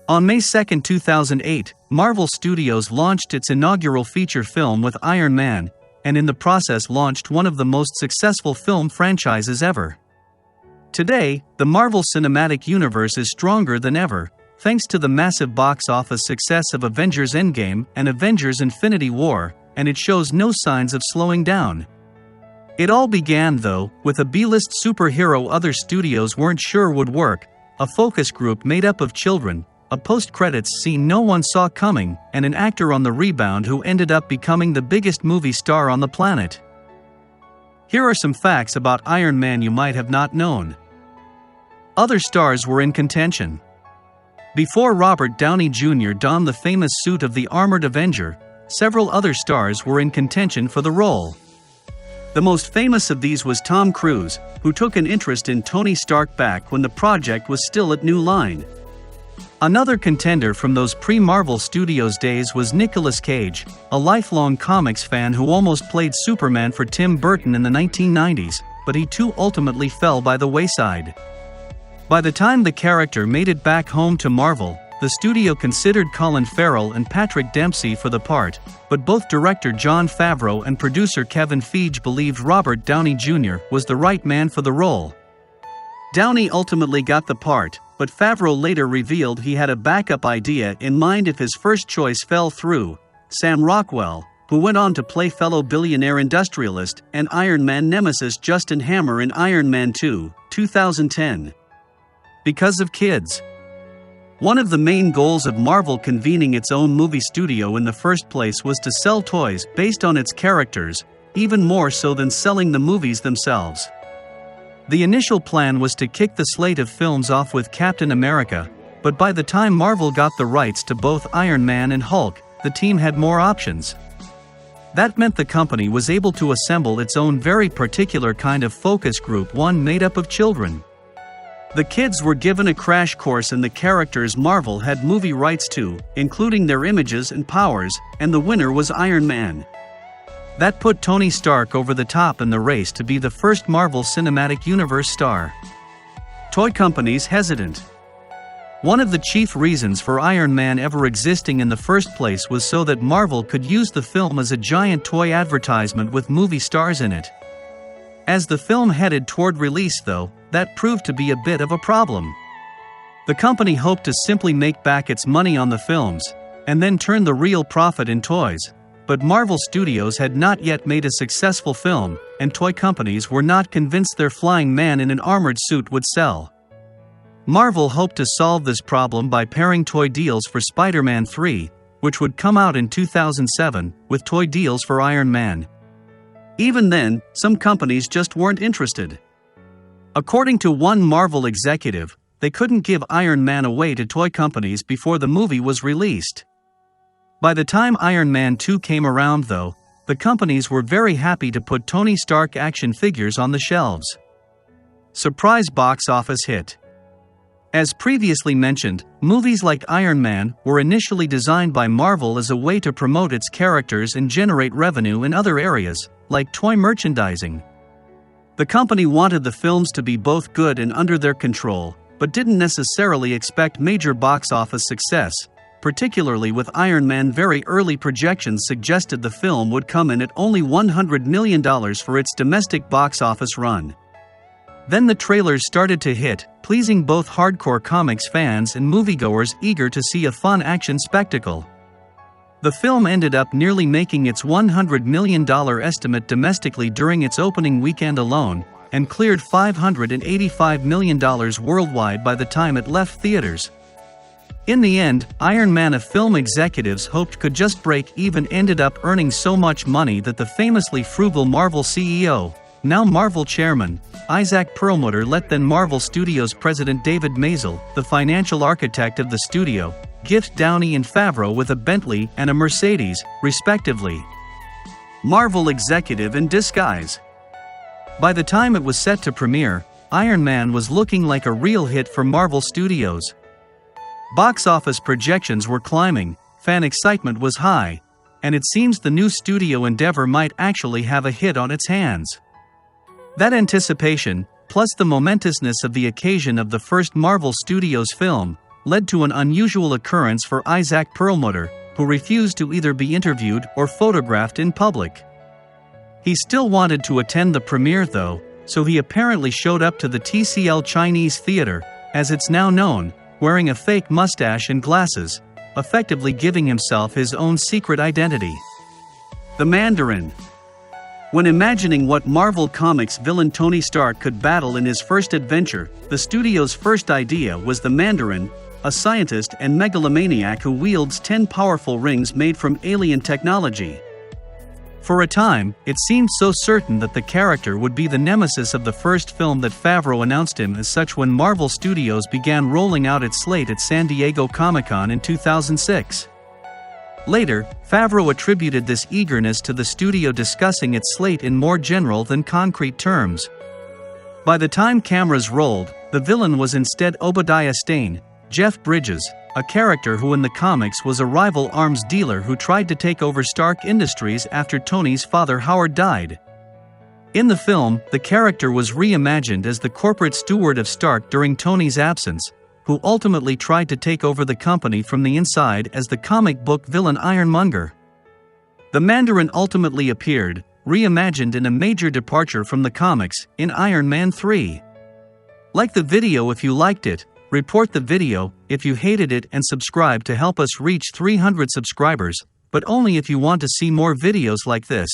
On May 2, 2008, Marvel Studios launched its inaugural feature film with Iron Man, and in the process launched one of the most successful film franchises ever. Today, the Marvel Cinematic Universe is stronger than ever, thanks to the massive box office success of Avengers Endgame and Avengers Infinity War, and it shows no signs of slowing down. It all began, though, with a B-list superhero other studios weren't sure would work, a focus group made up of children, a post-credits scene no one saw coming, and an actor on the rebound who ended up becoming the biggest movie star on the planet. Here are some facts about Iron Man you might have not known. Other stars were in contention. Before Robert Downey Jr. donned the famous suit of the armored Avenger, several other stars were in contention for the role. The most famous of these was Tom Cruise, who took an interest in Tony Stark back when the project was still at New Line. Another contender from those pre-Marvel Studios days was Nicolas Cage, a lifelong comics fan who almost played Superman for Tim Burton in the 1990s, but he too ultimately fell by the wayside. By the time the character made it back home to Marvel, the studio considered Colin Farrell and Patrick Dempsey for the part, but both director Jon Favreau and producer Kevin Feige believed Robert Downey Jr. was the right man for the role. Downey ultimately got the part, but Favreau later revealed he had a backup idea in mind if his first choice fell through: Sam Rockwell, who went on to play fellow billionaire industrialist and Iron Man nemesis Justin Hammer in Iron Man 2, 2010. Because of kids. One of the main goals of Marvel convening its own movie studio in the first place was to sell toys based on its characters, even more so than selling the movies themselves. The initial plan was to kick the slate of films off with Captain America, but by the time Marvel got the rights to both Iron Man and Hulk, the team had more options. That meant the company was able to assemble its own very particular kind of focus group, one made up of children. The kids were given a crash course in the characters Marvel had movie rights to, including their images and powers, and the winner was Iron Man. That put Tony Stark over the top in the race to be the first Marvel Cinematic Universe star. Toy companies hesitant. One of the chief reasons for Iron Man ever existing in the first place was so that Marvel could use the film as a giant toy advertisement with movie stars in it. As the film headed toward release, though, that proved to be a bit of a problem. The company hoped to simply make back its money on the films, and then turn the real profit in toys. But Marvel Studios had not yet made a successful film, and toy companies were not convinced their flying man in an armored suit would sell. Marvel hoped to solve this problem by pairing toy deals for Spider-Man 3, which would come out in 2007, with toy deals for Iron Man. Even then, some companies just weren't interested. According to one Marvel executive, they couldn't give Iron Man away to toy companies before the movie was released. By the time Iron Man 2 came around, though, the companies were very happy to put Tony Stark action figures on the shelves. Surprise box office hit. As previously mentioned, movies like Iron Man were initially designed by Marvel as a way to promote its characters and generate revenue in other areas, like toy merchandising. The company wanted the films to be both good and under their control, but didn't necessarily expect major box office success, particularly with Iron Man. Very early projections suggested the film would come in at only $100 million for its domestic box office run. Then the trailers started to hit, pleasing both hardcore comics fans and moviegoers eager to see a fun action spectacle. The film ended up nearly making its $100 million estimate domestically during its opening weekend alone, and cleared $585 million worldwide by the time it left theaters. In the end, Iron Man, a film executives hoped could just break even, ended up earning so much money that the famously frugal Marvel CEO, now Marvel chairman, Isaac Perlmutter, let then Marvel Studios president David Maisel, the financial architect of the studio, gift Downey and Favreau with a Bentley and a Mercedes, respectively. Marvel executive in disguise. By the time it was set to premiere, Iron Man was looking like a real hit for Marvel Studios. Box office projections were climbing, fan excitement was high, and it seems the new studio endeavor might actually have a hit on its hands. That anticipation, plus the momentousness of the occasion of the first Marvel Studios film, led to an unusual occurrence for Isaac Perlmutter, who refused to either be interviewed or photographed in public. He still wanted to attend the premiere though, so he apparently showed up to the TCL Chinese Theater, as it's now known, wearing a fake mustache and glasses, effectively giving himself his own secret identity. The Mandarin. When imagining what Marvel Comics villain Tony Stark could battle in his first adventure, the studio's first idea was the Mandarin, a scientist and megalomaniac who wields 10 powerful rings made from alien technology. For a time, it seemed so certain that the character would be the nemesis of the first film that Favreau announced him as such when Marvel Studios began rolling out its slate at San Diego Comic-Con in 2006. Later, Favreau attributed this eagerness to the studio discussing its slate in more general than concrete terms. By the time cameras rolled, the villain was instead Obadiah Stane, Jeff Bridges, a character who in the comics was a rival arms dealer who tried to take over Stark Industries after Tony's father Howard died. In the film, the character was reimagined as the corporate steward of Stark during Tony's absence, who ultimately tried to take over the company from the inside as the comic book villain Ironmonger. The Mandarin ultimately appeared, reimagined in a major departure from the comics, in Iron Man 3. Like the video if you liked it, report the video if you hated it, and subscribe to help us reach 300 subscribers, but only if you want to see more videos like this.